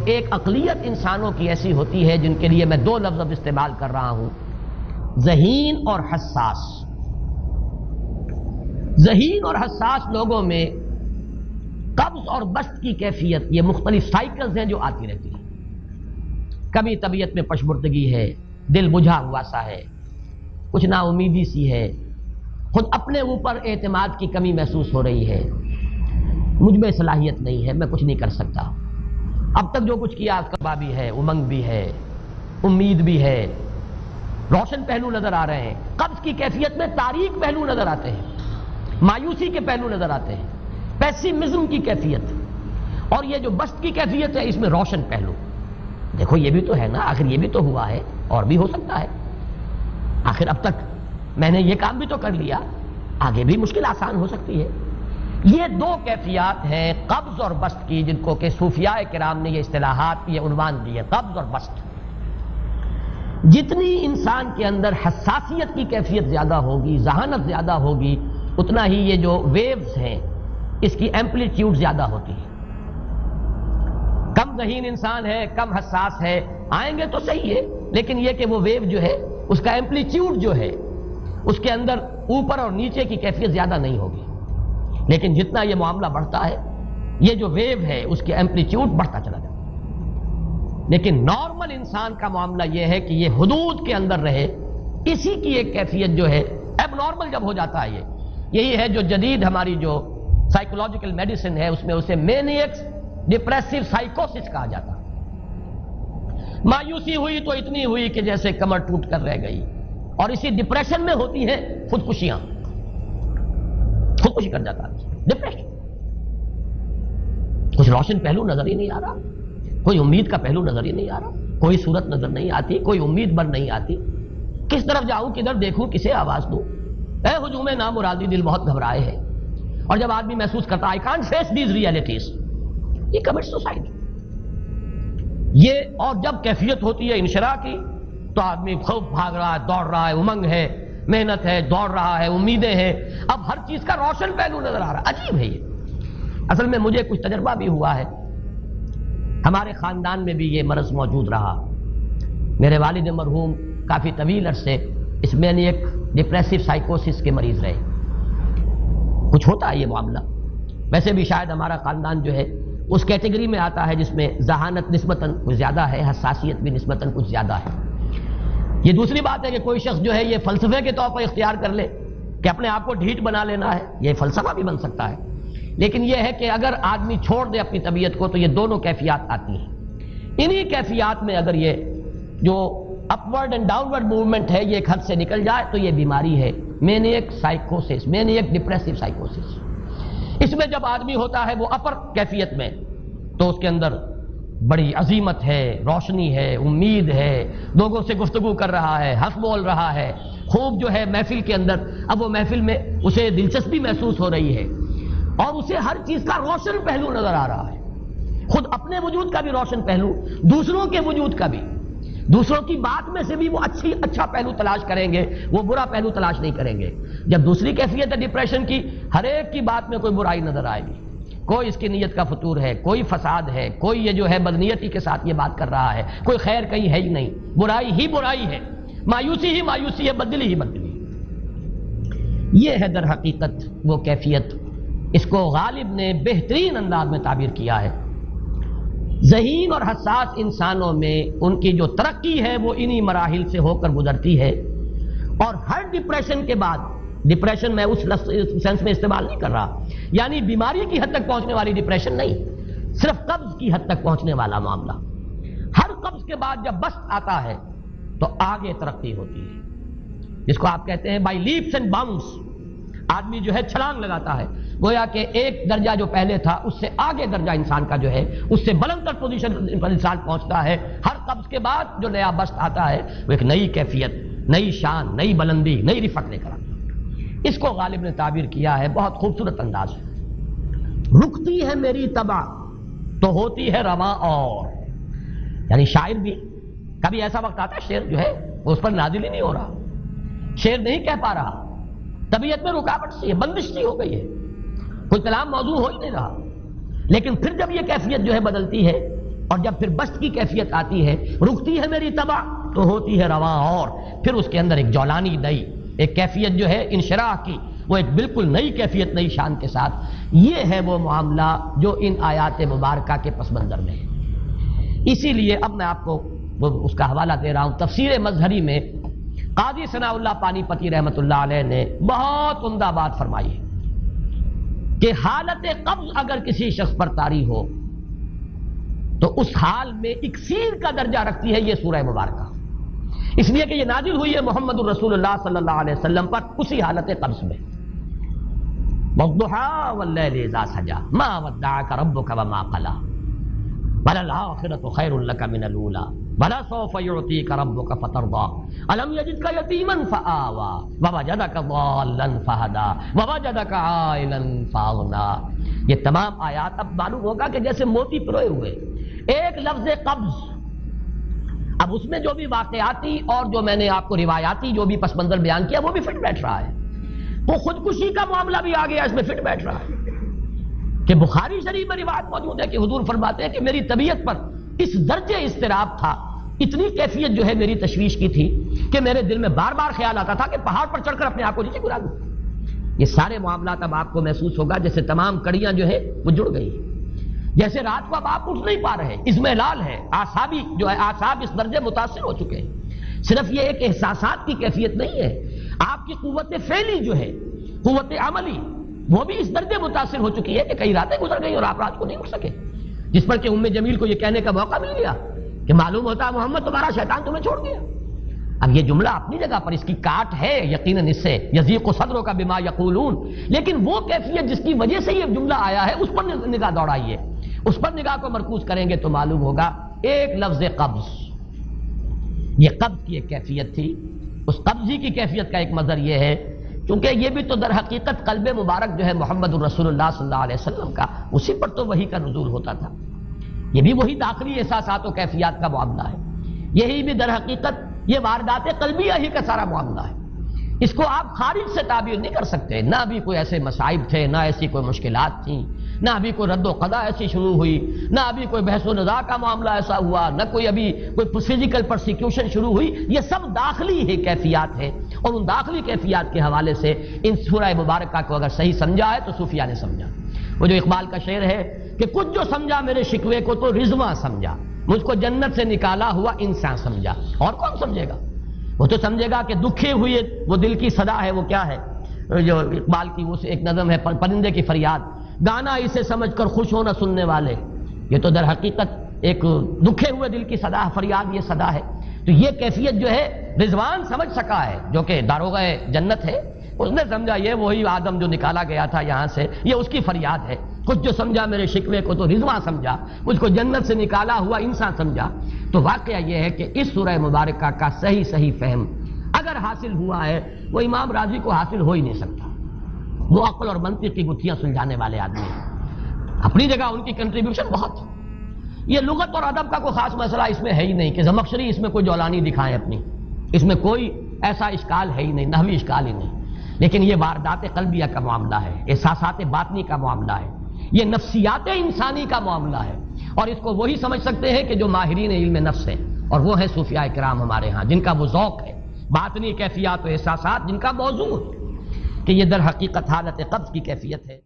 ایک اقلیت انسانوں کی ایسی ہوتی ہے جن کے لیے میں دو لفظ اب استعمال کر رہا ہوں، ذہین اور حساس۔ ذہین اور حساس لوگوں میں قبض اور بسط کی کیفیت، یہ مختلف سائیکلز ہیں جو آتی رہتی ہیں۔ کبھی طبیعت میں پشمردگی ہے، دل بجھا ہوا سا ہے، کچھ نا امیدی سی ہے، خود اپنے اوپر اعتماد کی کمی محسوس ہو رہی ہے، مجھ میں صلاحیت نہیں ہے، میں کچھ نہیں کر سکتا، اب تک جو کچھ کیا اس کا بھی ہے، امنگ بھی ہے، امید بھی ہے، روشن پہلو نظر آ رہے ہیں۔ قبض کی کیفیت میں تاریک پہلو نظر آتے ہیں، مایوسی کے پہلو نظر آتے ہیں، پیسیمزم کی کیفیت، اور یہ جو بسط کی کیفیت ہے اس میں روشن پہلو۔ دیکھو یہ بھی تو ہے نا، آخر یہ بھی تو ہوا ہے اور بھی ہو سکتا ہے، آخر اب تک میں نے یہ کام بھی تو کر لیا، آگے بھی مشکل آسان ہو سکتی ہے۔ یہ دو کیفیات ہیں قبض اور بسط کی، جن کو کہ صوفیاء کرام نے یہ اصطلاحات، یہ عنوان دیے، قبض اور بسط۔ جتنی انسان کے اندر حساسیت کی کیفیت زیادہ ہوگی، ذہانت زیادہ ہوگی، اتنا ہی یہ جو ویوز ہیں اس کی ایمپلیٹیوڈ زیادہ ہوتی ہے۔ کم ذہین انسان ہے، کم حساس ہے، آئیں گے تو صحیح ہے، لیکن یہ کہ وہ ویو جو ہے اس کا ایمپلیٹیوڈ جو ہے اس کے اندر اوپر اور نیچے کی کیفیت زیادہ نہیں ہوگی، لیکن جتنا یہ معاملہ بڑھتا ہے یہ جو ویو ہے اس کی ایمپلیٹیوڈ بڑھتا چلا جاتا ہے۔ لیکن نارمل انسان کا معاملہ یہ ہے کہ یہ حدود کے اندر رہے، اسی کی ایک کیفیت جو ہے اب نارمل جب ہو جاتا ہے، یہی ہے جو جدید ہماری جو سائیکولوجیکل میڈیسن ہے اس میں اسے مینیکس ڈپریسو سائیکوسس کہا جاتا ہے۔ مایوسی ہوئی تو اتنی ہوئی کہ جیسے کمر ٹوٹ کر رہ گئی، اور اسی ڈپریشن میں ہوتی ہیں خودکشیاں، خودکشی کر جاتا ہے ڈپریشن۔ کچھ روشن پہلو نظر ہی نہیں آ رہا، کوئی امید کا پہلو نظر ہی نہیں آ رہا، کوئی صورت نظر نہیں آتی، کوئی امید بن نہیں آتی، کس طرف جاؤں، کدھر دیکھوں، کسے آواز دوں، اے ہجوم نامرادی دل بہت گھبرائے ہے۔ اور جب آدمی محسوس کرتا I can't face these realities، یہ commits suicide۔ یہ اور جب کیفیت ہوتی ہے انشراح کی تو آدمی خوب بھاگ رہا ہے، دوڑ رہا ہے، امنگ ہے، محنت ہے، دوڑ رہا ہے، امیدیں ہیں، اب ہر چیز کا روشن پہلو نظر آ رہا ہے۔ عجیب ہے یہ، اصل میں مجھے کچھ تجربہ بھی ہوا ہے، ہمارے خاندان میں بھی یہ مرض موجود رہا۔ میرے والد مرحوم کافی طویل عرصے اس مینیک ڈپریسو سائیکوسس کے مریض رہے۔ کچھ ہوتا ہے یہ معاملہ، ویسے بھی شاید ہمارا خاندان جو ہے اس کیٹیگری میں آتا ہے جس میں ذہانت نسبتاً کچھ زیادہ ہے، حساسیت بھی نسبتاً کچھ زیادہ ہے۔ یہ دوسری بات ہے کہ کوئی شخص جو ہے یہ فلسفے کے طور پر اختیار کر لے کہ اپنے آپ کو ڈھیٹ بنا لینا ہے، یہ فلسفہ بھی بن سکتا ہے، لیکن یہ ہے کہ اگر آدمی چھوڑ دے اپنی طبیعت کو تو یہ دونوں کیفیات آتی ہیں۔ انہی کیفیات میں اگر یہ جو اپورڈ اینڈ ڈاؤنورڈ موومنٹ ہے یہ ایک حد سے نکل جائے تو یہ بیماری ہے مینیک سائیکوسس، مینیک ڈپریسو سائیکوسس۔ اس میں جب آدمی ہوتا ہے وہ اپر کیفیت میں تو اس کے اندر بڑی عظیمت ہے، روشنی ہے، امید ہے، لوگوں سے گفتگو کر رہا ہے، ہنس بول رہا ہے، خوب جو ہے محفل کے اندر، اب وہ محفل میں اسے دلچسپی محسوس ہو رہی ہے اور اسے ہر چیز کا روشن پہلو نظر آ رہا ہے، خود اپنے وجود کا بھی روشن پہلو، دوسروں کے وجود کا بھی، دوسروں کی بات میں سے بھی وہ اچھا پہلو تلاش کریں گے، وہ برا پہلو تلاش نہیں کریں گے۔ جب دوسری کیفیت ہے ڈپریشن کی، ہر ایک کی بات میں کوئی برائی نظر آئے گی، کوئی اس کی نیت کا فطور ہے، کوئی فساد ہے، کوئی یہ جو ہے بدنیتی کے ساتھ یہ بات کر رہا ہے، کوئی خیر کہیں ہے ہی نہیں، برائی ہی برائی ہے، مایوسی ہی مایوسی ہے، بدلی ہی بدلی۔ یہ ہے در حقیقت وہ کیفیت، اس کو غالب نے بہترین انداز میں تعبیر کیا ہے۔ ذہین اور حساس انسانوں میں ان کی جو ترقی ہے وہ انہی مراحل سے ہو کر گزرتی ہے، اور ہر ڈپریشن کے بعد، ڈپریشن میں اس سینس میں استعمال نہیں کر رہا یعنی بیماری کی حد تک پہنچنے والی ڈپریشن نہیں، صرف قبض کی حد تک پہنچنے والا معاملہ۔ ہر قبض کے بعد جب بسط آتا ہے تو آگے ترقی ہوتی ہے، جس کو آپ کہتے ہیں بائی لیپس اینڈ باؤنڈس، آدمی جو ہے چھلانگ لگاتا ہے، گویا کہ ایک درجہ جو پہلے تھا اس سے آگے درجہ انسان کا جو ہے اس سے بلند تر پوزیشن پر انسان پہنچتا ہے۔ ہر قبض کے بعد جو نیا بسط آتا ہے وہ ایک نئی کیفیت، نئی شان، نئی بلندی، نئی رفعت لے کر آتا ہے۔ اس کو غالب نے تعبیر کیا ہے بہت خوبصورت انداز ہے، رکتی ہے میری طبع تو ہوتی ہے رواں اور، یعنی شاعر بھی کبھی ایسا وقت آتا ہے شعر جو ہے وہ اس پر نازل ہی نہیں ہو رہا، شعر نہیں کہہ پا رہا، طبیعت میں رکاوٹ سی ہے، بندش سی ہو گئی ہے، کوئی کلام موضوع ہو ہی نہیں رہا، لیکن پھر جب یہ کیفیت جو ہے بدلتی ہے اور جب پھر بست کی کیفیت آتی ہے، رکتی ہے میری طبع تو ہوتی ہے رواں، اور پھر اس کے اندر ایک جولانی نئی ایک کیفیت جو ہے انشراح کی، وہ ایک بالکل نئی کیفیت نئی شان کے ساتھ. یہ ہے وہ معاملہ جو ان آیات مبارکہ کے پس منظر میں ہے. اسی لیے اب میں آپ کو اس کا حوالہ دے رہا ہوں. تفسیر مظہری میں قاضی ثناء اللہ پانی پتی رحمۃ اللہ علیہ نے بہت عمدہ بات فرمائی ہے کہ حالت قبض اگر کسی شخص پر طاری ہو تو اس حال میں اکسیر کا درجہ رکھتی ہے یہ سورہ مبارکہ، اس لیے کہ یہ نازل ہوئی ہے محمد الرسول اللہ صلی اللہ علیہ وسلم پر اسی حالت قبض میں. وَالضُّحَىٰ وَاللَّيْلِ إِذَا سَجَىٰ مَا وَدَّعَكَ رَبُّكَ وَمَا قَلَىٰ وَلَلْآخِرَةُ خَيْرٌ لَكَ مِنَ الْأُولَىٰ وَلَسَوْفَ يُعْطِيكَ رَبُّكَ فَتَرْضَىٰ أَلَمْ يَجِدْكَ يَتِيمًا فَآوَىٰ وَوَجَدَكَ ضَالًّا فَهَدَىٰ وَوَجَدَكَ عَائِلًا فَأَغْنَىٰ. یہ تمام آیات اب معلوم ہوگا کہ جیسے موتی پروئے ہوئے. ایک لفظ قبض، اب اس میں جو بھی واقعاتی اور جو میں نے آپ کو روایاتی جو بھی پس منظر بیان کیا وہ بھی فٹ بیٹھ رہا ہے. وہ خودکشی کا معاملہ بھی آ گیا اس میں فٹ بیٹھ رہا ہے کہ بخاری شریف میں روایت موجود ہے کہ حضور فرماتے ہیں کہ میری طبیعت پر اس درجے اضطراب تھا، اتنی کیفیت جو ہے میری تشویش کی تھی کہ میرے دل میں بار بار خیال آتا تھا کہ پہاڑ پر چڑھ کر اپنے آپ کو نیچے گرا دوں. یہ سارے معاملات اب آپ کو محسوس ہوگا جیسے تمام کڑیاں جو ہے وہ جڑ گئی، جیسے رات کو اب آپ اٹھ نہیں پا رہے، اضمحلال ہے، اعصابی جو ہے اعصاب اس درجے متاثر ہو چکے ہیں. صرف یہ ایک احساسات کی کیفیت نہیں ہے، آپ کی قوت فعلی جو ہے، قوت عملی، وہ بھی اس درجے متاثر ہو چکی ہے کہ کئی راتیں گزر گئی اور آپ رات کو نہیں اٹھ سکے، جس پر کہ ام جمیل کو یہ کہنے کا موقع مل گیا کہ معلوم ہوتا ہے محمد تمہارا شیطان تمہیں چھوڑ گیا. اب یہ جملہ اپنی جگہ پر اس کی کاٹ ہے یقیناً، اس سے یضیق صدرک بما یقولون، لیکن وہ کیفیت جس کی وجہ سے یہ جملہ آیا ہے اس پر نگاہ دوڑائیے، اس پر نگاہ کو مرکوز کریں گے تو معلوم ہوگا ایک لفظ قبض، یہ قبض کی ایک کیفیت تھی. اس قبضی کی کیفیت کا ایک مظہر یہ ہے کیونکہ یہ بھی تو در حقیقت قلب مبارک جو ہے محمد الرسول اللہ صلی اللہ علیہ وسلم کا، اسی پر تو وحی کا نزول ہوتا تھا. یہ بھی وہی داخلی احساسات و کیفیات کا معاملہ ہے، یہی بھی در حقیقت یہ واردات قلبیہ ہی کا سارا معاملہ ہے. اس کو آپ خارج سے تعبیر نہیں کر سکتے، نہ بھی کوئی ایسے مصائب تھے، نہ ایسی کوئی مشکلات تھیں، نہ ابھی کوئی رد و قضا ایسی شروع ہوئی، نہ ابھی کوئی بحث و نزاع کا معاملہ ایسا ہوا، نہ کوئی ابھی کوئی فزیکل پرسیکیوشن شروع ہوئی. یہ سب داخلی ہی کیفیات ہیں، اور ان داخلی کیفیات کے حوالے سے ان سورہ مبارکہ کو اگر صحیح سمجھا ہے تو صوفیہ نے سمجھا. وہ جو اقبال کا شعر ہے کہ کچھ جو سمجھا میرے شکوے کو تو رضواں سمجھا، مجھ کو جنت سے نکالا ہوا انسان سمجھا. اور کون سمجھے گا؟ وہ تو سمجھے گا کہ دکھے ہوئے وہ دل کی صدا ہے، وہ کیا ہے جو اقبال کی وہ ایک نظم ہے پرندے کی فریاد، گانا اسے سمجھ کر خوش ہونا سننے والے. یہ تو در حقیقت ایک دکھے ہوئے دل کی صدا، فریاد یہ صدا ہے. تو یہ کیفیت جو ہے رضوان سمجھ سکا ہے جو کہ داروغہ جنت ہے، اس نے سمجھا یہ وہی آدم جو نکالا گیا تھا یہاں سے، یہ اس کی فریاد ہے. کچھ جو سمجھا میرے شکوے کو تو رضواں سمجھا، مجھ کو جنت سے نکالا ہوا انسان سمجھا. تو واقعہ یہ ہے کہ اس سورہ مبارکہ کا صحیح فہم اگر حاصل ہوا ہے، وہ امام راضی کو حاصل ہو ہی نہیں سکتا. وہ عقل اور منطق کی گتھیاں سلجھانے والے آدمی ہیں، اپنی جگہ ان کی کنٹریبیوشن بہت. یہ لغت اور ادب کا کوئی خاص مسئلہ اس میں ہے ہی نہیں کہ زمخشری اس میں کوئی جولانی دکھائیں اپنی، اس میں کوئی ایسا اشکال ہے ہی نہیں، نحوی اشکال ہی نہیں. لیکن یہ واردات قلبیہ کا معاملہ ہے، احساسات باطنی کا معاملہ ہے، یہ نفسیات انسانی کا معاملہ ہے. اور اس کو وہی سمجھ سکتے ہیں کہ جو ماہرین علم نفس ہیں، اور وہ ہیں صوفیاء کرام ہمارے ہاں، جن کا وہ ذوق ہے باطنی کیفیات و احساسات، جن کا موضوع کہ یہ در حقیقت حالت قبض کی کیفیت ہے.